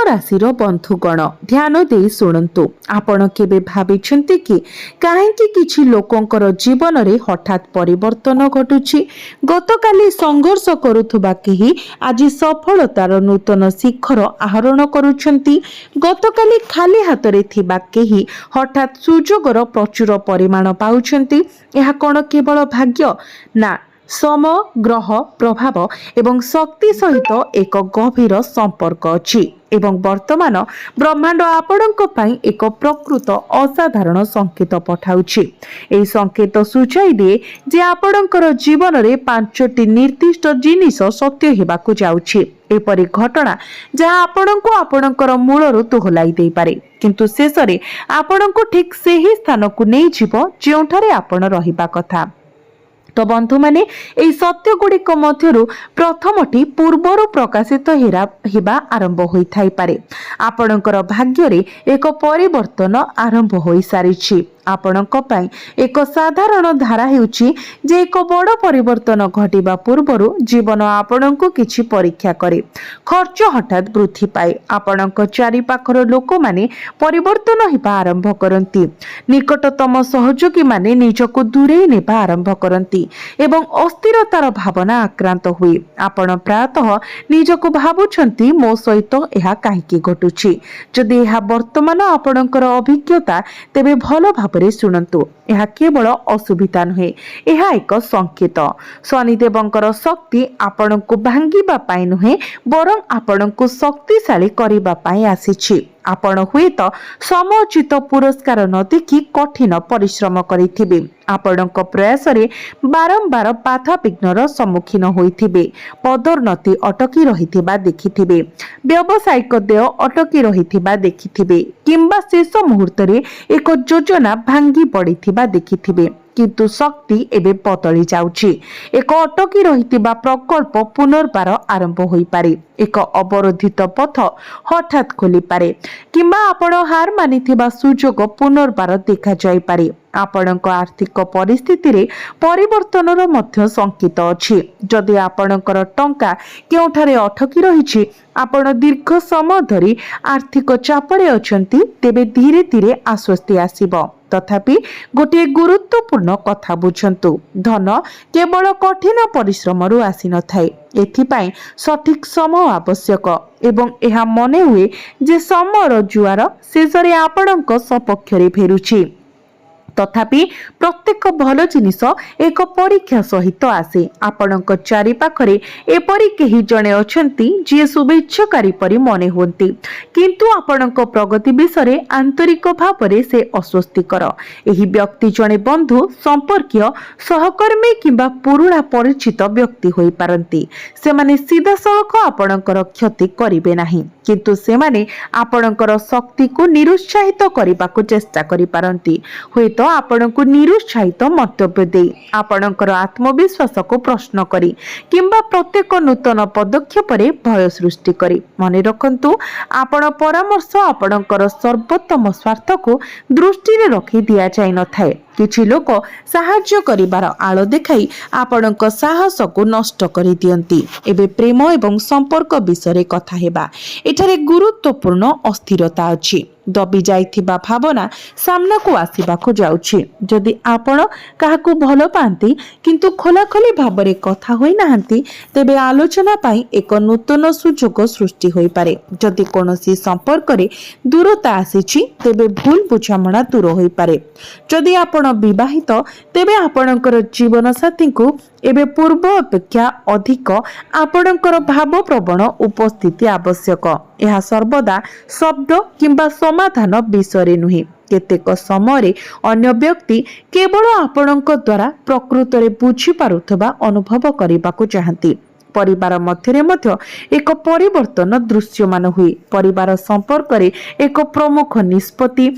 राशिर बंधुगण ध्यान दे शुणु आपण केबे भाबिछंती कि काहेकि किछि लोकंकर जीवन रे हठात परिवर्तन घटुछि। गतकाली संघर्ष करुथुबा केही आज सफलतार नूतन शिखर आहरण करुछंती। गतकाली खाली हाथ रे थिबा केही हठात सुजोगर प्रचुर परिमाण पाउछंती। एहा कोन केवल भाग्य ना समय ग्रह प्रभाव एवं शक्ति सहित एक गभीर संपर्क अछि एवं वर्तमान ब्रह्मांड आपणक पई एक प्रकृत असाधारण संकेत पठाउछि। एई संकेत सूचाई दिए जे आपणकर जीवन रे पांचटी निर्दिष्ट जिनिस सत्य हेबाकु जाउछि। एपरि घटना जहाँ आपणको आपणकर मूलरु दोहलाई देई पारे, किंतु शेषरे आपणको ठीक सेही स्थानकु नै जिवो जेउठारे आपण रहिबा कथा। तो बंधु माने एई सत्य गुड़िक मध्यरु प्रथमटी पूर्वरु प्रकाशित हेबा आरंभ होई थाई पारे। आपणकर भाग्य रे एक परिवर्तन आरंभ होई सारिछि। आपणक पई एक साधारण धारा हेउछि जे एक बड़ परिवर्तन घटिबा पूर्वरु जीवन आपणको किछि परीक्षा करे। खर्च हठात वृद्धि पाए। आपणक चारि पाखर लोक माने परिवर्तन हेबा आरंभ करंती। निकटतम सहयोगी माने निजको दूरे नेबा आरंभ करंती एवं अस्थिरतार भावना आक्रांत हुए। आपण प्रायतः निजको भाबुछंती मो सहित एहा काहेकि घटुछि। जदि एहा वर्तमान आपणकर अभिज्ञता तेबे भलो भाबरे शुणंतु। एहा केवल असुविधा नुहे, एहा एक संकेत। शनिदेवंकर शक्ति आपणको भांगिबा पाई नुहे बरं आपणको शक्तिशाली करिबा पाई आसीछि। आपण हुए तो समुचित पुरस्कार न देखि कठिन परिश्रम करिथिबे। आपणक प्रयास रे बारंबार बाधा विघ्नर सम्मुखीन होइथिबे। पदोन्नति अटकी रहिथिबा देखिथिबे। व्यावसायिक देय अटकी रहिथिबा देखिथिबे किंबा शेष मुहूर्त रे एक योजना भांगी पड़िथिबा देखिथिबे। किंतु शक्ति एबे बदली जाउछि। एक अटकी रहिथिबा प्रकल्प पुनर्बार आरंभ होई पारे। एक अवरोधित पथ हठात खोली पारे किंबा आपण हार मानिथिबा सुजोग पुनर्बार देखा जाई पारे। आपणक आर्थिक परिस्थिति रे परिवर्तनर मध्य संकेत अछि। जदि आपणकर टंका केउठारे अटकी रहिछि, आपण दीर्घ समय धरि आर्थिक चापरे अछंती, तेबे धीरे धीरे आश्वस्ति आसीबो। तथापि गोटे गुरुत्वपूर्ण कथा बुझंतु, धन केवल कठिन परिश्रम रु आसी न थाए। एथिपाई सठिक समय आवश्यक एवं एहा मने हुए जे समयर जुआर शेषरे आपणक सपक्ष रे फेरुछि। तथापि प्रत्येक भल जिनिस एक परीक्षा सहित आसे। आपणक चारि पाखरे एपरि केही जणे अछंती जे शुभेच्छाकारी परि मने होंती, किंतु आपणक प्रगति विषय आंतरिक भावरे से अस्वस्तिकर। एही व्यक्ति जणे बंधु, संपर्कीय, सहकर्मी किंबा पुरुणा परिचित व्यक्ति होई पारंती। सेमाने सीधा सड़क आपणकर क्षति करिवे नाही, किंतु सेमाने आपणकर शक्ति को निरुत्साहित करिबाकु चेष्टा करि पारंती। होय तो आपणको निरुत्साहित मंतव्य दे, आपणकर आत्मविश्वास को प्रश्न करी किंबा प्रत्येक नूतन पदक्षेप रे भय सृष्टि करी। मने रखंतु, आपण परामर्श आपणकर सर्वोत्तम स्वार्थ को दृष्टि रे रखी दिया जाय न थाए। किछि लोक साहाय्य करिबार आलो देखाई आपणक साहस को नष्ट करि दियंती। एबे प्रेम एवं संपर्क विषय कथा हेबा। एठारे गुरुत्वपूर्ण अस्थिरता अछि। दबी जाइथिबा भावना सामना को आसीबा को जाउछि। जदि आपण काहाकू भलो पांती किंतु खोलाखोली भाबरे कथा होई नाहंती, तेबे आलोचना पाई एक नूतन सुजोग सृष्टि होई पारे। जदि कोनोसी संपर्क रे दूरता आसीछि, तेबे भूल बुझामणा दूर होई पारे। जदि आपण विवाहित, तेबे आपणकर जीवन साथी को एबे पूर्व अपेक्षा अधिक आपणकर भाव प्रवण उपस्थिति आवश्यक। यह सर्वदा शब्द किंबा समाधान विषय नुहे। केतेक समय अन्य व्यक्ति केवल आपणक द्वारा प्रकृत रे बुझी पारुथबा अनुभव करिबाकु चाहंती। परिवार मध्यरे मध्य एक परिवर्तन दृश्यमान हुए। परिवार संपर्क रे एक प्रमुख निष्पत्ति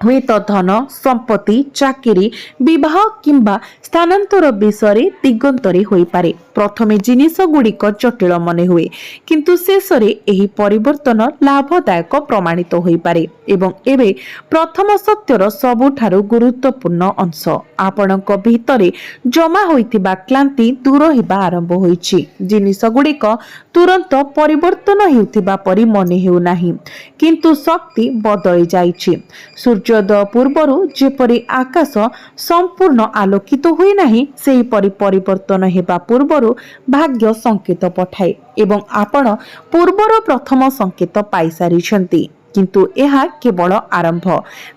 हुए तो धन, संपत्ति, चाकरी, विवाह किंबा स्थानांतर विषय दिगंतरे होई पारे। प्रथमे जिनिष गुड़िक जटिल मन हुए किंतु शेषरे एही परिवर्तन लाभदायक प्रमाणित होई पारे एवं एबे प्रथम सत्यर सबुठारु गुरुत्वपूर्ण अंश आपणक भितरे जमा होइतिबा क्लांति दूर हेबा आरंभ होईछि। जिनिष गुड़िक तुरंत परिवर्तन हेउथिबा परि मने हेउ नाही किंतु शक्ति बदली जाइछि। सूर्योदय पूर्वरु जेपरि आकाश संपूर्ण आलोकित हुए नाही सेही परि परिवर्तन हेबा पूर्वरु भाग्य संकेत पठाए एवं आपण पूर्वर प्रथम संकेत पाई सारिछंती किंतु यह केवल आरंभ।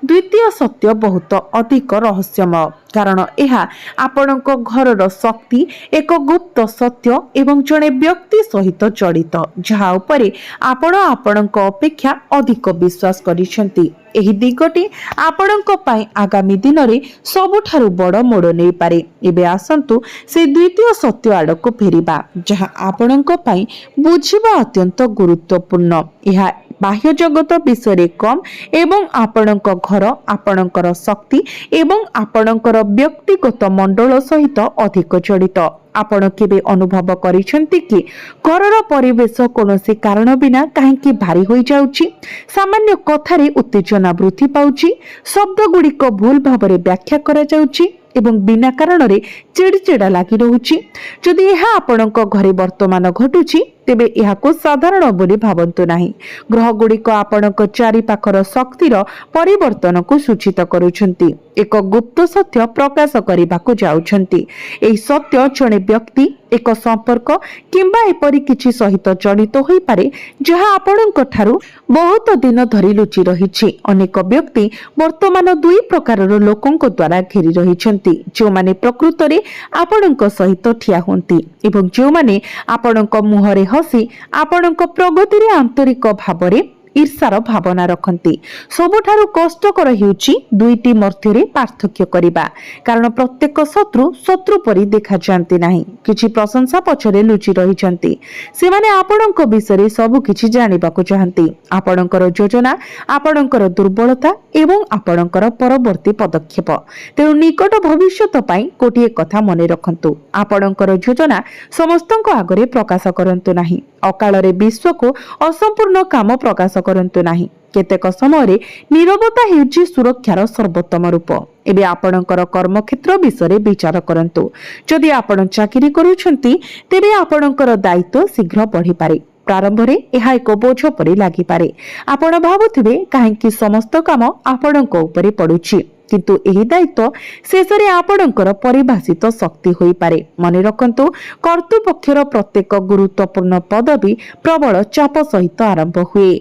द्वितीय सत्य बहुत अधिक रहस्यमय कारण यह आपणक घरर शक्ति एक गुप्त सत्य एवं जड़े व्यक्ति सहित जड़ित जहा उपरे आपण आपणक अपेक्षा अधिक विश्वास करिसेंती। एही दिगटी आपणक पई आगामी दिन रे सबुठारु बड़ मोड़ नै पारे। एबे आसंतु से द्वितीय सत्य आडको फेरिबा जहा आपणक पई बुझिबा अत्यंत गुरुत्वपूर्ण। यह बाह्य जगत विषय कम एवं आपणक घर आपणकर शक्ति एवं आपणकर व्यक्तिगत मंडल सहित अधिक जड़ित। आपण केबे अनुभव करिसेंती कि घरर परिवेश कोनोसी कारण बिना काहेकि भारी होई जाउची, सामान्य कथारे उत्तेजना वृद्धि पाउची, शब्द गुड़िक भूल भावरे व्याख्या करा जाउची एवं बिना कारण रे चिड़चिड़ा लागि रहउची। जदि यह आपणक घरे वर्तमान घटुची तेबे यहाको साधारण बोली भावंतु नाही। ग्रह गुड़िक आपणक चारि पाखर शक्तिर परिवर्तन को सूचित करुछंती। एक गुप्त सत्य प्रकाश करिबाको जाउछंती। एही सत्य जणे व्यक्ति एक संपर्क किंबा एपरि किछि सहित जड़ित होई पारे जहा आपणक ठारू बहुत दिन धरि लुचि रहिछि। अनेक व्यक्ति वर्तमान दुई प्रकारर लोकंक द्वारा घेरी रहिछंती जो माने प्रकृत रे आपणक सहित ठिया होंती एवं जो माने आपणक मुहरे हसी आपणक प्रगति रे आंतरिक भावरे ईर्षार भावना रखती। सबुठारु कष्टकर हेउची दुईटी मध्यरे पार्थक्य करिबा कारण प्रत्येक शत्रु शत्रु परि देखा जांती नाही। किछि प्रशंसा पछरे लुचि रहि जंती। से माने आपणक विषय सब किछि जानिबाकु चाहंती। आपणकर योजना आपणकर दुर्बलता एवं आपणकर परवर्ती पदक्षेप। तेणु निकट भविष्यत पई कोटिए कथा मने रखंतु। आपणकर योजना समस्तଙ୍କ आगरे प्रकाश करंतु नाही। अकाଳରେ विश्व को असंपूर्ण काम प्रकाश करंतु नाही। केतेक समय नीरवता हेउची सुरक्षार सर्वोत्तम रूप। एबे आपणकर कर्मक्षेत्र विषय विचार करंतु। जदि आपण चाकरी करूछंती तेबे आपणकर दायित्व शीघ्र बढ़ी पारे। प्रारंभ रे यह एक बोझ परि लागि पारे। आपण भाबुथिबे काहेकि समस्त काम आपणक उपरे पडुछि किंतु एही दायित्व शेषरे आपणकर परिभाषित शक्ति होई पारे। मने रखंतु कर्तृपक्षर प्रत्येक गुरुत्वपूर्ण पदवी प्रबल चाप सहित आरंभ हुए।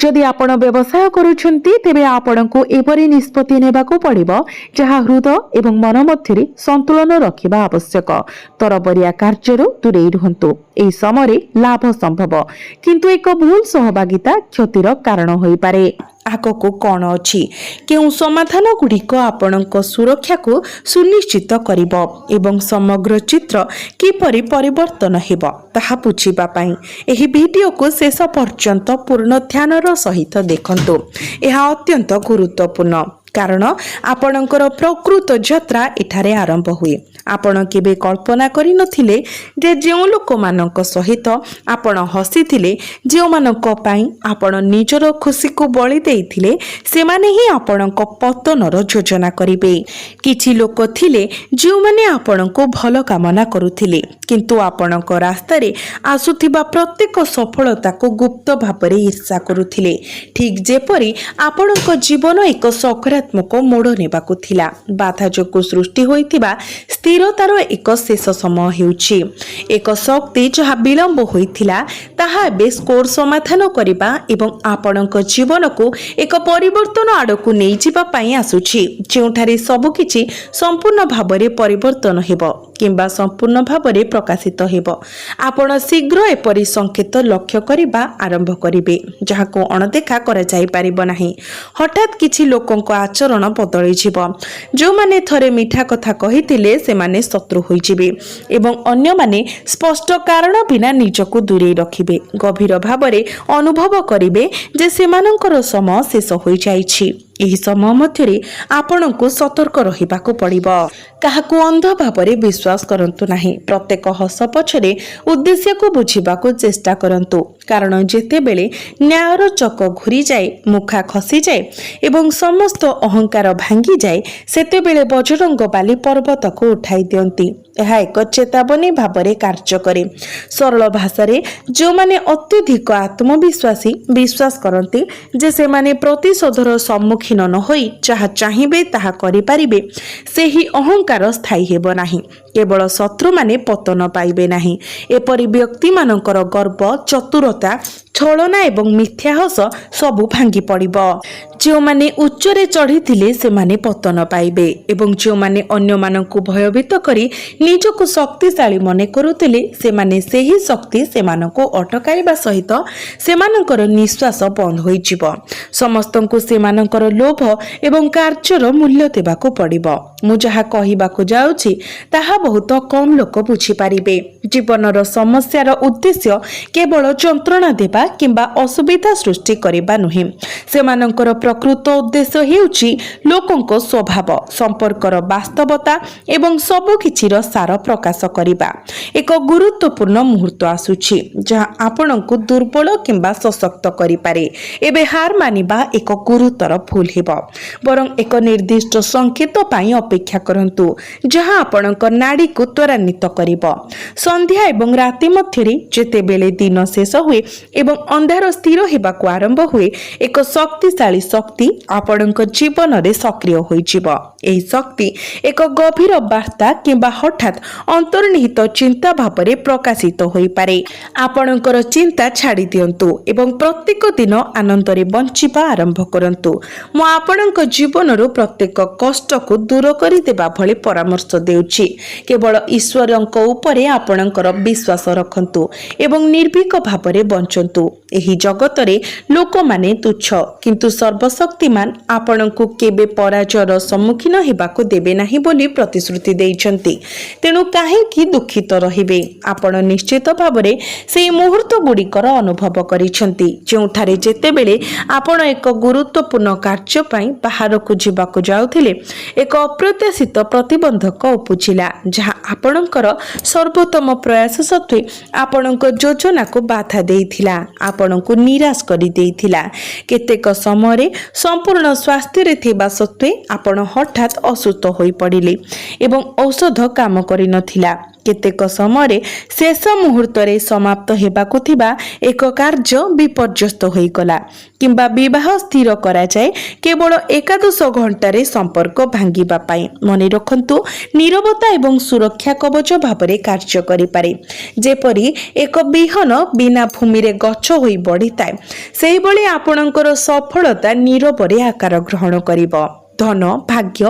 जदि आपण व्यवसाय करूछंती तेबे आपणको एपरि निष्पत्ति नेबाको पड़िबो जहा हृदय एवं मन मध्यरे संतुलन रखिबा आवश्यक। तरबरिया कार्यरु दूरेई रहंतु। एही समय लाभ संभव किंतु एक भूल सहभागिता क्षतिर कारण होई पारे। आगको कौन अछि केउ समाधान गुड़िक आपणक सुरक्षा को सुनिश्चित करिबो एवं समग्र चित्र किपरि परिवर्तन हेबो ताहा बुझिबा पई एही वीडियो को शेष पर्यंत पूर्ण ध्यानर सहित देखंतु। यह अत्यंत गुरुत्वपूर्ण कारण आपणकर प्रकृत यात्रा एठारे आरंभ हुए। आपण केबे कल्पना करि नथिले जे जेउ लोक मानक सहित आपण हसिथिले जेउ मानक पई आपण निजर खुशी को बळी देइथिले से माने ही आपणक पतनर योजना करिवे। किछि लोक थिले जेउ माने आपणको भल कामना करुथिले किंतु आपणक रास्ता रे आसुथिबा प्रत्येक सफलता को गुप्त भाबरे ईर्षा करुथिले। ठीक जेपरि आपणक जीवन एक सकारात्मक मोड़ नेबाकु थिला बाधा जोगु सृष्टि होइतिबा स्थिरतार एक शेष समय हेउछि। एक शक्ति जहा विलंब होइथिला ताहा बे स्कोर समाधान करिबा एवं आपणक जीवन को एक परिवर्तन आडकु नै जिबा पई आसुछि जेउठारे सब किछि संपूर्ण भाबरे परिवर्तन हेबो किंबा संपूर्ण भाबरे प्रकाशित हेबो। आपण शीघ्र एपरि संकेत लक्ष्य करिबा आरंभ करिवे जहाको अणदेखा करा जाई परिबो नाही। हठात किछि लोकंक आचरण बदली जिवो। जो माने थरे मीठा कथा कहिथिले से माने शत्रु होई जिवे एवं अन्य माने स्पष्ट कारण बिना निजको दूरे रखिबे। गभीर भाबरे अनुभव करिवे जे सेमानंकर समय शेष होई जाईछि। ଏହି ସମୟ ମଧ୍ୟରେ ଆପଣଙ୍କୁ ସତର୍କ ରହିବାକୁ ପଡ଼ିବ। କାହାକୁ ଅନ୍ଧ ଭାବରେ ବିଶ୍ୱାସ କରନ୍ତୁ ନାହିଁ। ପ୍ରତ୍ୟେକ ହସ ପଛରେ ଉଦ୍ଦେଶ୍ୟକୁ ବୁଝିବାକୁ ଚେଷ୍ଟା କରନ୍ତୁ, କାରଣ ଯେତେବେଳେ ନ୍ୟାୟର ଚକ ଘୁରିଯାଏ, ମୁଖା ଖସିଯାଏ ଏବଂ ସମସ୍ତ ଅହଙ୍କାର ଭାଙ୍ଗିଯାଏ, ସେତେବେଳେ ବଜରଙ୍ଗ ବାଲି ପର୍ବତକୁ ଉଠାଇ ଦିଅନ୍ତି। ଏହା ଏକ ଚେତାବନୀ ଭାବରେ କାର୍ଯ୍ୟ କରେ। ସରଳ ଭାଷାରେ, ଯେଉଁମାନେ ଅତ୍ୟଧିକ ଆତ୍ମବିଶ୍ୱାସୀ ବିଶ୍ୱାସ କରନ୍ତି ଯେ ସେମାନେ ପ୍ରତିଶୋଧର ସମ୍ମୁଖୀନ ନ ହୋଇ ଯାହା ଚାହିଁବେ ତାହା କରିପାରିବେ, ସେହି ଅହଙ୍କାର ସ୍ଥାୟୀ ହେବ ନାହିଁ। କେବଳ ଶତ୍ରୁମାନେ ପତନ ପାଇବେ ନାହିଁ, ଏପରି ବ୍ୟକ୍ତିମାନଙ୍କର ଗର୍ବ, ଚତୁରତା, ଛଳନା ଏବଂ ମିଥ୍ୟାହସ ସବୁ ଭାଙ୍ଗି ପଡ଼ିବ। ଯେଉଁମାନେ ଉଚ୍ଚରେ ଚଢ଼ିଥିଲେ ସେମାନେ ପତନ ପାଇବେ ଏବଂ ଯେଉଁମାନେ ଅନ୍ୟମାନଙ୍କୁ ଭୟଭୀତ କରି ନିଜକୁ ଶକ୍ତିଶାଳୀ ମନେ କରୁଥିଲେ, ସେମାନେ ସେହି ଶକ୍ତି ସେମାନଙ୍କୁ ଅଟକାଇବା ସହିତ ସେମାନଙ୍କର ନିଶ୍ୱାସ ବନ୍ଦ ହୋଇଯିବ। ସମସ୍ତଙ୍କୁ ସେମାନଙ୍କର ଲୋଭ ଏବଂ କାର୍ଯ୍ୟର ମୂଲ୍ୟ ଦେବାକୁ ପଡ଼ିବ। ମୁଁ ଯାହା କହିବାକୁ ଯାଉଛି ତାହା ବହୁତ କମ୍ ଲୋକ ବୁଝିପାରିବେ। ଜୀବନର ସମସ୍ୟାର ଉଦ୍ଦେଶ୍ୟ କେବଳ ଯନ୍ତ୍ରଣା ଦେବା କିମ୍ବା ଅସୁବିଧା ସୃଷ୍ଟି କରିବା ନୁହେଁ। ସେମାନଙ୍କର ପ୍ରକୃତ ଉଦ୍ଦେଶ୍ୟ ହେଉଛି ଲୋକଙ୍କ ସ୍ୱଭାବ, ସମ୍ପର୍କର ବାସ୍ତବତା ଏବଂ ସବୁକିଛିର ସାର ପ୍ରକାଶ କରିବା। ଏକ ଗୁରୁତ୍ୱପୂର୍ଣ୍ଣ ମୁହୂର୍ତ୍ତ ଆସୁଛି ଯାହା ଆପଣଙ୍କୁ ଦୁର୍ବଳ କିମ୍ବା ସଶକ୍ତ କରିପାରେ। ଏବେ ହାର ମାନିବା ଏକ ଗୁରୁତର ଭୁଲ ହେବ। ବରଂ ଏକ ନିର୍ଦ୍ଦିଷ୍ଟ ସଂକେତ ପାଇଁ ଅପେକ୍ଷା କରନ୍ତୁ ଯାହା ଆପଣଙ୍କ ନାଡିକୁ ତ୍ୱରାନ୍ୱିତ କରିବ। ସନ୍ଧ୍ୟା ଏବଂ ରାତି ମଧ୍ୟରେ ଯେତେବେଳେ ଦିନ ଶେଷ ହୁଏ ଏବଂ ଅନ୍ଧାର ସ୍ଥିର ହେବାକୁ ଆରମ୍ଭ ହୁଏ, ଏକ ଶକ୍ତିଶାଳୀ ଶକ୍ତି ଆପଣଙ୍କ ଜୀବନରେ ସକ୍ରିୟ ହୋଇଯିବ। ଏହି ଶକ୍ତି ଏକ ଗଭୀର ବାର୍ତ୍ତା କିମ୍ବା ହଠାତ୍ ଅନ୍ତର୍ନିହିତ ଚିନ୍ତା ଭାବରେ ପ୍ରକାଶିତ ହୋଇପାରେ। ଆପଣଙ୍କର ଚିନ୍ତା ଛାଡ଼ି ଦିଅନ୍ତୁ ଏବଂ ପ୍ରତ୍ୟେକ ଦିନ ଆନନ୍ଦରେ ବଞ୍ଚିବା ଆରମ୍ଭ କରନ୍ତୁ। ମୁଁ ଆପଣଙ୍କ ଜୀବନରୁ ପ୍ରତ୍ୟେକ କଷ୍ଟକୁ ଦୂର କରିଦେବା ଭଳି ପରାମର୍ଶ ଦେଉଛି। କେବଳ ଈଶ୍ୱରଙ୍କ ଉପରେ ଆପଣଙ୍କର ବିଶ୍ୱାସ ରଖନ୍ତୁ ଏବଂ ନିର୍ଭୀକ ଭାବରେ ବଞ୍ଚନ୍ତୁ। ଏହି ଜଗତରେ ଲୋକମାନେ ତୁଚ୍ଛ, କିନ୍ତୁ ସର୍ବଶକ୍ତିମାନ ଆପଣଙ୍କୁ କେବେ ପରାଜୟର ସମ୍ମୁଖୀନ ହେବାକୁ ଦେବେ ନାହିଁ ବୋଲି ପ୍ରତିଶ୍ରୁତି ଦେଇଛନ୍ତି। ତେଣୁ କାହିଁକି ଦୁଃଖିତ ରହିବେ? ଆପଣ ନିଶ୍ଚିତ ଭାବରେ ସେହି ମୁହୂର୍ତ୍ତ ଗୁଡ଼ିକର ଅନୁଭବ କରିଛନ୍ତି ଯେଉଁଠାରେ ଯେତେବେଳେ ଆପଣ ଏକ ଗୁରୁତ୍ୱପୂର୍ଣ୍ଣ କାର୍ଯ୍ୟ ପାଇଁ ବାହାରକୁ ଯିବାକୁ ଯାଉଥିଲେ, ଏକ ଅପ୍ରତ୍ୟାଶିତ ପ୍ରତିବନ୍ଧକ ଉପୁଜିଲା ଯାହା ଆପଣଙ୍କର ସର୍ବୋତ୍ତମ ପ୍ରୟାସ ସତ୍ତ୍ୱେ ଆପଣଙ୍କ ଯୋଜନାକୁ ବାଧା ଦେଇଥିଲା, ଆପଣଙ୍କୁ ନିରାଶ କରିଦେଇଥିଲା। କେତେକ ସମୟରେ ସମ୍ପୂର୍ଣ୍ଣ ସ୍ୱାସ୍ଥ୍ୟରେ ଥିବା ସତ୍ତ୍ୱେ ଆପଣ ହଠାତ୍ ଅସୁସ୍ଥ ହୋଇପଡ଼ିଲେ ଏବଂ ଔଷଧ କାମ କରିନଥିଲା। କେତେକ ସମୟରେ ଶେଷ ମୁହୂର୍ତ୍ତରେ ସମାପ୍ତ ହେବାକୁ ଥିବା ଏକ କାର୍ଯ୍ୟ ବିପର୍ଯ୍ୟସ୍ତ ହୋଇଗଲା କିମ୍ବା ବିବାହ ସ୍ଥିର କରାଯାଏ କେବଳ ଏକାଦଶ ଘଣ୍ଟାରେ ସମ୍ପର୍କ ଭାଙ୍ଗିବା ପାଇଁ। ମନେ ରଖନ୍ତୁ, ନୀରବତା ଏବଂ ସୁରକ୍ଷା କବଚ ଭାବରେ କାର୍ଯ୍ୟ କରିପାରେ। ଯେପରି ଏକ ବିହନ ବିନା ଭୂମିରେ ଗଛ ହୋଇ ବଢ଼ିଥାଏ, ସେହିଭଳି ଆପଣଙ୍କର ସଫଳତା ନୀରବରେ ଆକାର ଗ୍ରହଣ କରିବ। ଧନ, ଭାଗ୍ୟ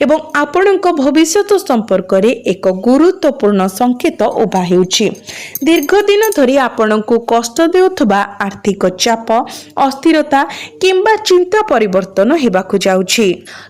ଏବଂ ଆପଣଙ୍କ ଭବିଷ୍ୟତ ସମ୍ପର୍କରେ ଏକ ଗୁରୁତ୍ୱପୂର୍ଣ୍ଣ ସଂକେତ ଉଭା ହେଉଛି। ଦୀର୍ଘ ଦିନ ଧରି ଆପଣଙ୍କୁ କଷ୍ଟ ଦେଉଥିବା ଆର୍ଥିକ ଚାପ, ଅସ୍ଥିରତା କିମ୍ବା ଚିନ୍ତା ପରିବର୍ତ୍ତନ ହେବାକୁ ଯାଉଛି।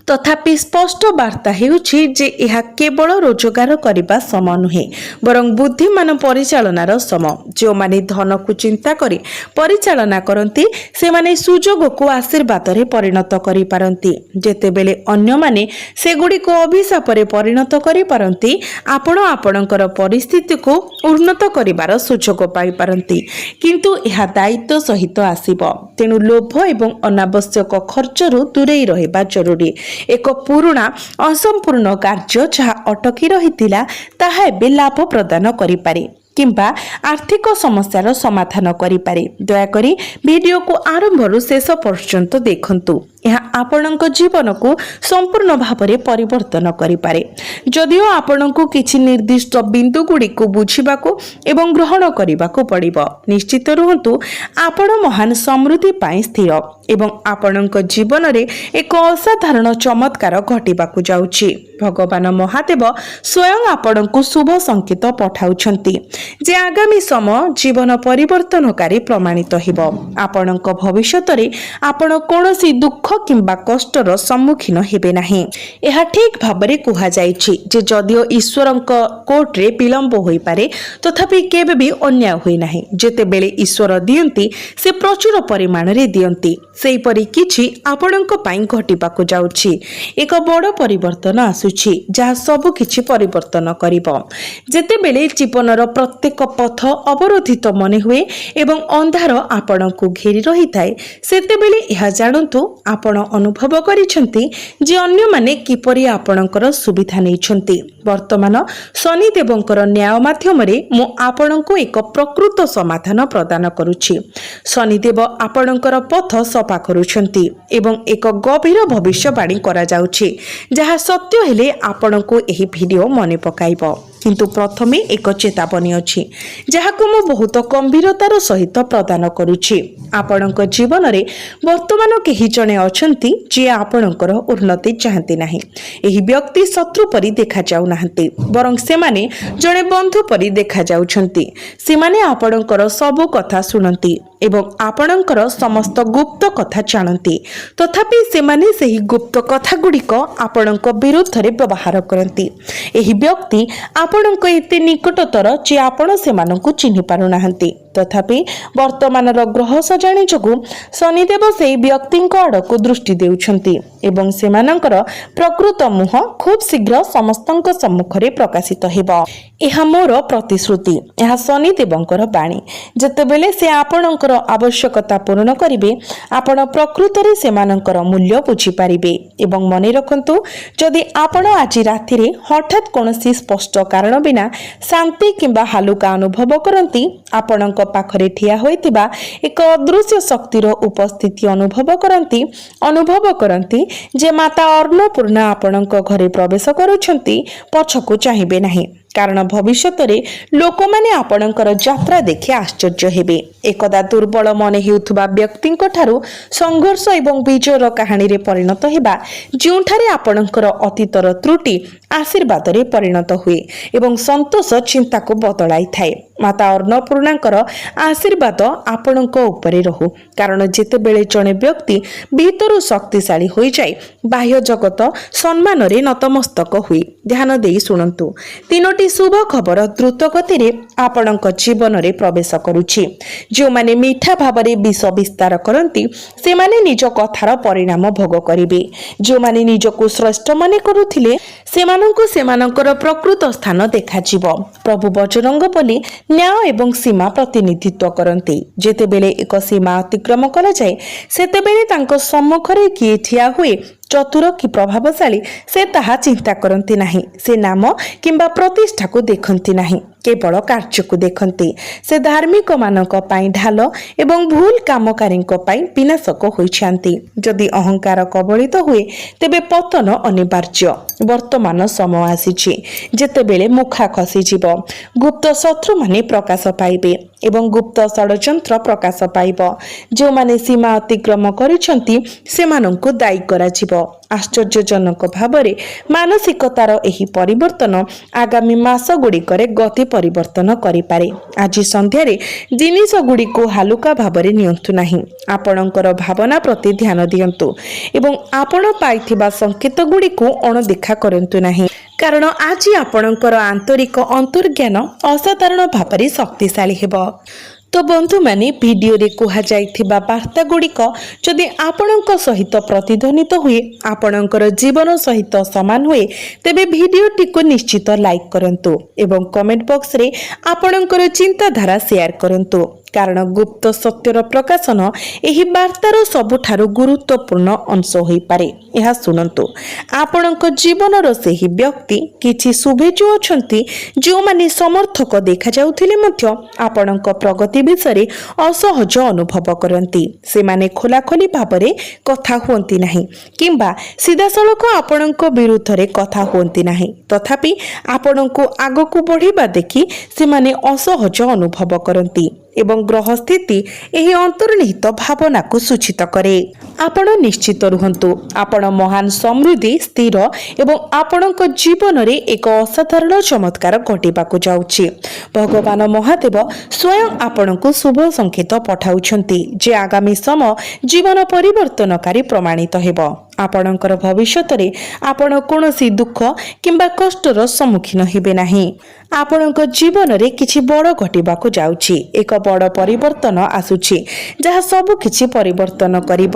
ତଥାପି ସ୍ପଷ୍ଟ ବାର୍ତ୍ତା ହେଉଛି ଯେ ଏହା କେବଳ ରୋଜଗାର କରିବା ସମୟ ନୁହେଁ, ବରଂ ବୁଦ୍ଧିମାନ ପରିଚାଳନାର ସମୟ। ଯେଉଁମାନେ ଧନକୁ ଚିନ୍ତା କରି ପରିଚାଳନା କରନ୍ତି, ସେମାନେ ସୁଯୋଗକୁ ଆଶୀର୍ବାଦରେ ପରିଣତ କରିପାରନ୍ତି। ଯେତେବେଳେ ଅନ୍ୟମାନେ ସେଗୁଡ଼ିକୁ ଅଭିଶାପରେ ପରିଣତ କରିପାରନ୍ତି, ଆପଣ ଆପଣଙ୍କର ପରିସ୍ଥିତିକୁ ଉନ୍ନତ କରିବାର ସୁଯୋଗ ପାଇପାରନ୍ତି। କିନ୍ତୁ ଏହା ଦାୟିତ୍ୱ ସହିତ ଆସିବ। ତେଣୁ ଲୋଭ ଏବଂ ଅନାବଶ୍ୟକ ଖର୍ଚ୍ଚରୁ ଦୂରେଇ ରହିବା ଜରୁରୀ। ଏକ ପୁରୁଣା ଅସମ୍ପୂର୍ଣ୍ଣ କାର୍ଯ୍ୟ ଯାହା ଅଟକି ରହିଥିଲା ତାହା ଏବେ ଲାଭ ପ୍ରଦାନ କରିପାରେ କିମ୍ବା ଆର୍ଥିକ ସମସ୍ୟାର ସମାଧାନ କରିପାରେ। ଦୟାକରି ଭିଡ଼ିଓକୁ ଆରମ୍ଭରୁ ଶେଷ ପର୍ଯ୍ୟନ୍ତ ଦେଖନ୍ତୁ। ଏହା ଆପଣଙ୍କ ଜୀବନକୁ ସମ୍ପୂର୍ଣ୍ଣ ଭାବରେ ପରିବର୍ତ୍ତନ କରିପାରେ। ଯଦିଓ ଆପଣଙ୍କୁ କିଛି ନିର୍ଦ୍ଦିଷ୍ଟ ବିନ୍ଦୁ ଗୁଡ଼ିକୁ ବୁଝିବାକୁ ଏବଂ ଗ୍ରହଣ କରିବାକୁ ପଡ଼ିବ, ନିଶ୍ଚିତ ରୁହନ୍ତୁ ଆପଣ ମହାନ ସମୃଦ୍ଧି ପାଇଁ ସ୍ଥିର ଏବଂ ଆପଣଙ୍କ ଜୀବନରେ ଏକ ଅସାଧାରଣ ଚମତ୍କାର ଘଟିବାକୁ ଯାଉଛି। ଭଗବାନ ମହାଦେବ ସ୍ୱୟଂ ଆପଣଙ୍କୁ ଶୁଭ ସଂକେତ ପଠାଉଛନ୍ତି। ଯେ ଆଗାମୀ ସମୟ ଜୀବନ ପରିବର୍ତ୍ତନକାରୀ ପ୍ରମାଣିତ ହେବ। ଆପଣଙ୍କ ଭବିଷ୍ୟତରେ ଆପଣ କୌଣସି ଦୁଃଖ କିମ୍ବା କଷ୍ଟର ସମ୍ମୁଖୀନ ହେବେ ନାହିଁ। ଏହା ଠିକ୍ ଭାବରେ କୁହାଯାଇଛି ଯେ ଯଦିଓ ଈଶ୍ୱରଙ୍କ କୋର୍ଟରେ ବିଳମ୍ବ ହୋଇପାରେ ତଥାପି କେବେ ବି ଅନ୍ୟାୟ ହୁଏ ନାହିଁ। ଯେତେବେଳେ ଈଶ୍ୱର ଦିଅନ୍ତି ସେ ପ୍ରଚୁର ପରିମାଣରେ ଦିଅନ୍ତି। ସେହିପରି କିଛି ଆପଣଙ୍କ ପାଇଁ ଘଟିବାକୁ ଯାଉଛି। ଏକ ବଡ଼ ପରିବର୍ତ୍ତନ ଆସୁଛି ଯାହା ସବୁ କିଛି ପରିବର୍ତ୍ତନ କରିବ। ଯେତେବେଳେ ଜୀବନର ପ୍ରତ୍ୟେକ ପଥ ଅବରୋଧିତ ମନେ ହୁଏ ଏବଂ ଅନ୍ଧାର ଆପଣଙ୍କୁ ଘେରି ରହିଥାଏ ସେତେବେଳେ ଏହା ଜାଣନ୍ତୁ ଆପଣ ଅନୁଭବ କରିଛନ୍ତି ଯେ ଅନ୍ୟମାନେ କିପରି ଆପଣଙ୍କର ସୁବିଧା ନେଇଛନ୍ତି। ବର୍ତ୍ତମାନ ଶନିଦେବଙ୍କର ନ୍ୟାୟ ମାଧ୍ୟମରେ ମୁଁ ଆପଣଙ୍କୁ ଏକ ପ୍ରକୃତ ସମାଧାନ ପ୍ରଦାନ କରୁଛି। ଶନିଦେବ ଆପଣଙ୍କର ପଥ ସଫା କରୁଛନ୍ତି ଏବଂ ଏକ ଗଭୀର ଭବିଷ୍ୟବାଣୀ କରାଯାଉଛି ଯାହା ସତ୍ୟ ହେଲେ ଆପଣଙ୍କୁ ଏହି ଭିଡ଼ିଓ ମନେ ପକାଇବ। କିନ୍ତୁ ପ୍ରଥମେ ଏକ ଚେତାବନୀ ଅଛି ଯାହାକୁ ମୁଁ ବହୁତ ଗମ୍ଭୀରତାର ସହିତ ପ୍ରଦାନ କରୁଛି। ଆପଣଙ୍କ ଜୀବନରେ ବର୍ତ୍ତମାନ କେହି ଜଣେ ଅଛନ୍ତି ଯିଏ ଆପଣଙ୍କର ଉନ୍ନତି ଚାହାନ୍ତି ନାହିଁ। ଏହି ବ୍ୟକ୍ତି ଶତ୍ରୁ ପରି ଦେଖାଯାଉନାହାନ୍ତି ବରଂ ସେମାନେ ଜଣେ ବନ୍ଧୁ ପରି ଦେଖାଯାଉଛନ୍ତି। ସେମାନେ ଆପଣଙ୍କର ସବୁ କଥା ଶୁଣନ୍ତି ଏବଂ ଆପଣଙ୍କର ସମସ୍ତ ଗୁପ୍ତ କଥା ଜାଣନ୍ତି। ତଥାପି ସେମାନେ ସେହି ଗୁପ୍ତ କଥାଗୁଡ଼ିକ ଆପଣଙ୍କ ବିରୁଦ୍ଧରେ ବ୍ୟବହାର କରନ୍ତି। ଏହି ବ୍ୟକ୍ତି ଆପଣଙ୍କ ଏତେ ନିକଟତର ଯେ ଆପଣ ସେମାନଙ୍କୁ ଚିହ୍ନି ପାରୁନାହାନ୍ତି। ତଥାପି ବର୍ତ୍ତମାନର ଗ୍ରହ ସଜାଣି ଯୋଗୁଁ ଶନିଦେବ ସେହି ବ୍ୟକ୍ତିଙ୍କ ଆଡ଼କୁ ଦୃଷ୍ଟି ଦେଉଛନ୍ତି ଏବଂ ସେମାନଙ୍କର ପ୍ରକୃତ ମୁହଁ ଖୁବ୍ ଶୀଘ୍ର ସମସ୍ତଙ୍କ ସମ୍ମୁଖରେ ପ୍ରକାଶିତ ହେବ। ଏହା ମୋର ପ୍ରତିଶ୍ରୁତି। ଏହା ଶନିଦେବଙ୍କର ବାଣୀ। ଯେତେବେଳେ ସେ ଆପଣଙ୍କର ଆବଶ୍ୟକତା ପୂରଣ କରିବେ ଆପଣ ପ୍ରକୃତରେ ସେମାନଙ୍କର ମୂଲ୍ୟ ବୁଝିପାରିବେ। ଏବଂ ମନେ ରଖନ୍ତୁ ଯଦି ଆପଣ ଆଜି ରାତିରେ ହଠାତ୍ କୌଣସି ସ୍ପଷ୍ଟ କାରଣ ବିନା ଶାନ୍ତି କିମ୍ବା ହାଲୁକା ଅନୁଭବ କରନ୍ତି ଆପଣଙ୍କ ପାଖରେ ଠିଆ ହୋଇଥିବା ଏକ ଅଦୃଶ୍ୟ ଶକ୍ତିର ଉପସ୍ଥିତି ଅନୁଭବ କରନ୍ତି ଯେ ମାତା ଅନ୍ନପୂର୍ଣ୍ଣା ଆପଣଙ୍କ ଘରେ ପ୍ରବେଶ କରୁଛନ୍ତି ପଛକୁ ଚାହିଁବେ ନାହିଁ କାରଣ ଭବିଷ୍ୟତରେ ଲୋକମାନେ ଆପଣଙ୍କର ଯାତ୍ରା ଦେଖି ଆଶ୍ଚର୍ଯ୍ୟ ହେବେ। ଏକଦା ଦୁର୍ବଳ ମନେ ହେଉଥିବା ବ୍ୟକ୍ତିଙ୍କ ଠାରୁ ସଂଘର୍ଷ ଏବଂ ବିଜୟର କାହାଣୀରେ ପରିଣତ ହେବା ଯେଉଁଠାରେ ଆପଣଙ୍କର ଅତୀତର ତ୍ରୁଟି ଆଶୀର୍ବାଦରେ ପରିଣତ ହୁଏ ଏବଂ ସନ୍ତୋଷ ଚିନ୍ତାକୁ ବଦଳାଇଥାଏ। ମାତା ଅନ୍ନପୂର୍ଣ୍ଣାଙ୍କର ଆଶୀର୍ବାଦ ଆପଣଙ୍କ ଉପରେ ରହୁ କାରଣ ଯେତେବେଳେ ଜଣେ ବ୍ୟକ୍ତି ଭିତରୁ ଶକ୍ତିଶାଳୀ ହୋଇଯାଏ ବାହ୍ୟ ଜଗତ ସମ୍ମାନରେ ନତମସ୍ତକ ହୁଏ। ଧ୍ୟାନ ଦେଇ ଶୁଣନ୍ତୁ। ତିନୋଟି ଶୁଭ ଖବର ଦ୍ରୁତ ଗତିରେ ଆପଣଙ୍କ ଜୀବନରେ ପ୍ରବେଶ କରୁଛି। ଯେଉଁମାନେ ମିଠା ଭାବରେ ବିଷ ବିସ୍ତାର କରନ୍ତି ସେମାନେ ନିଜ କଥାର ପରିଣାମ ଭୋଗ କରିବେ। ଯେଉଁମାନେ ନିଜକୁ ଶ୍ରେଷ୍ଠ ମନେ କରୁଥିଲେ ସେମାନଙ୍କୁ ସେମାନଙ୍କର ପ୍ରକୃତ ସ୍ଥାନ ଦେଖାଯିବ। ପ୍ରଭୁ ବଜରଙ୍ଗ ବୋଲି ନ୍ୟାୟ ଏବଂ ସୀମା ପ୍ରତିନିଧିତ୍ୱ କରନ୍ତି। ଯେତେବେଳେ ଏକ ସୀମା ଅତିକ୍ରମ କରାଯାଏ ସେତେବେଳେ ତାଙ୍କ ସମ୍ମୁଖରେ କିଏ ଠିଆ ହୁଏ ଚତୁର କି ପ୍ରଭାବଶାଳୀ ସେ ତାହା ଚିନ୍ତା କରନ୍ତି ନାହିଁ। ସେ ନାମ କିମ୍ବା ପ୍ରତିଷ୍ଠାକୁ ଦେଖନ୍ତି ନାହିଁ କେବଳ କାର୍ଯ୍ୟକୁ ଦେଖନ୍ତି। ସେ ଧାର୍ମିକମାନଙ୍କ ପାଇଁ ଢାଲ ଏବଂ ଭୁଲ କାମକାରୀଙ୍କ ପାଇଁ ବିନାଶକ ହୋଇଛନ୍ତି। ଯଦି ଅହଙ୍କାର କବଳିତ ହୁଏ ତେବେ ପତନ ଅନିବାର୍ଯ୍ୟ। ବର୍ତ୍ତମାନ ସମୟ ଆସିଛି ଯେତେବେଳେ ମୁଖା ଖସିଯିବ। ଗୁପ୍ତ ଶତ୍ରୁମାନେ ପ୍ରକାଶ ପାଇବେ ଏବଂ ଗୁପ୍ତ ଷଡ଼ଯନ୍ତ୍ର ପ୍ରକାଶ ପାଇବ। ଯେଉଁମାନେ ସୀମା ଅତିକ୍ରମ କରିଛନ୍ତି ସେମାନଙ୍କୁ ଦାୟୀ କରାଯିବ। ଆଶ୍ଚର୍ଯ୍ୟଜନକ ଭାବରେ ମାନସିକତାର ଏହି ପରିବର୍ତ୍ତନ ଆଗାମୀ ମାସ ଗୁଡ଼ିକରେ ଗତି ପରିବର୍ତ୍ତନ କରିପାରେ। ଆଜି ସନ୍ଧ୍ୟାରେ ଜିନିଷଗୁଡ଼ିକୁ ହାଲୁକା ଭାବରେ ନିଅନ୍ତୁ ନାହିଁ। ଆପଣଙ୍କର ଭାବନା ପ୍ରତି ଧ୍ୟାନ ଦିଅନ୍ତୁ ଏବଂ ଆପଣ ପାଇଥିବା ସଂକେତ ଗୁଡ଼ିକୁ ଅଣଦେଖା କରନ୍ତୁ ନାହିଁ କାରଣ ଆଜି ଆପଣଙ୍କର ଆନ୍ତରିକ ଅନ୍ତର୍ଜ୍ଞାନ ଅସାଧାରଣ ଭାବରେ ଶକ୍ତିଶାଳୀ ହେବ। ତ ବନ୍ଧୁମାନେ ଭିଡ଼ିଓରେ କୁହାଯାଇଥିବା ବାର୍ତ୍ତା ଗୁଡ଼ିକ ଯଦି ଆପଣଙ୍କ ସହିତ ପ୍ରତିଧ୍ୱନିତ ହୁଏ ଆପଣଙ୍କର ଜୀବନ ସହିତ ସମାନ ହୁଏ ତେବେ ଭିଡ଼ିଓଟିକୁ ନିଶ୍ଚିତ ଲାଇକ୍ କରନ୍ତୁ ଏବଂ କମେଣ୍ଟ ବକ୍ସରେ ଆପଣଙ୍କର ଚିନ୍ତାଧାରା ସେୟାର କରନ୍ତୁ କାରଣ ଗୁପ୍ତ ସତ୍ୟର ପ୍ରକାଶନ ଏହି ବାର୍ତ୍ତାର ସବୁଠାରୁ ଗୁରୁତ୍ୱପୂର୍ଣ୍ଣ ଅଂଶ ହୋଇପାରେ। ଏହା ଶୁଣନ୍ତୁ। ଆପଣଙ୍କ ଜୀବନର ସେହି ବ୍ୟକ୍ତି କିଛି ଶୁଭେଚ୍ଛୁ ଅଛନ୍ତି ଯେଉଁମାନେ ସମର୍ଥକ ଦେଖାଯାଉଥିଲେ ମଧ୍ୟ ଆପଣଙ୍କ ପ୍ରଗତି ବିଷୟରେ ଅସହଜ ଅନୁଭବ କରନ୍ତି। ସେମାନେ ଖୋଲାଖୋଲି ଭାବରେ କଥା ହୁଅନ୍ତି ନାହିଁ କିମ୍ବା ସିଧାସଳଖ ଆପଣଙ୍କ ବିରୁଦ୍ଧରେ କଥା ହୁଅନ୍ତି ନାହିଁ। ତଥାପି ଆପଣଙ୍କୁ ଆଗକୁ ବଢ଼ିବା ଦେଖି ସେମାନେ ଅସହଜ ଅନୁଭବ କରନ୍ତି ଏବଂ ଗ୍ରହ ସ୍ଥିତି ଏହି ଅନ୍ତର୍ନିହିତ ଭାବନାକୁ ସୂଚିତ କରେ। ଆପଣ ନିଶ୍ଚିତ ରୁହନ୍ତୁ। ଆପଣ ମହାନ ସମୃଦ୍ଧି ସ୍ଥିର ଏବଂ ଆପଣଙ୍କ ଜୀବନରେ ଏକ ଅସାଧାରଣ ଚମତ୍କାର ଘଟିବାକୁ ଯାଉଛି। ଭଗବାନ ମହାଦେବ ସ୍ୱୟଂ ଆପଣଙ୍କୁ ଶୁଭ ସଂକେତ ପଠାଉଛନ୍ତି ଯେ ଆଗାମୀ ସମୟ ଜୀବନ ପରିବର୍ତ୍ତନକାରୀ ପ୍ରମାଣିତ ହେବ। ଆପଣଙ୍କର ଭବିଷ୍ୟତରେ ଆପଣ କୌଣସି ଦୁଃଖ କିମ୍ବା କଷ୍ଟର ସମ୍ମୁଖୀନ ହେବେ ନାହିଁ। ଆପଣଙ୍କ ଜୀବନରେ କିଛି ବଡ଼ ଘଟିବାକୁ ଯାଉଛି। ଏକ ବଡ଼ ପରିବର୍ତ୍ତନ ଆସୁଛି ଯାହା ସବୁ କିଛି ପରିବର୍ତ୍ତନ କରିବ।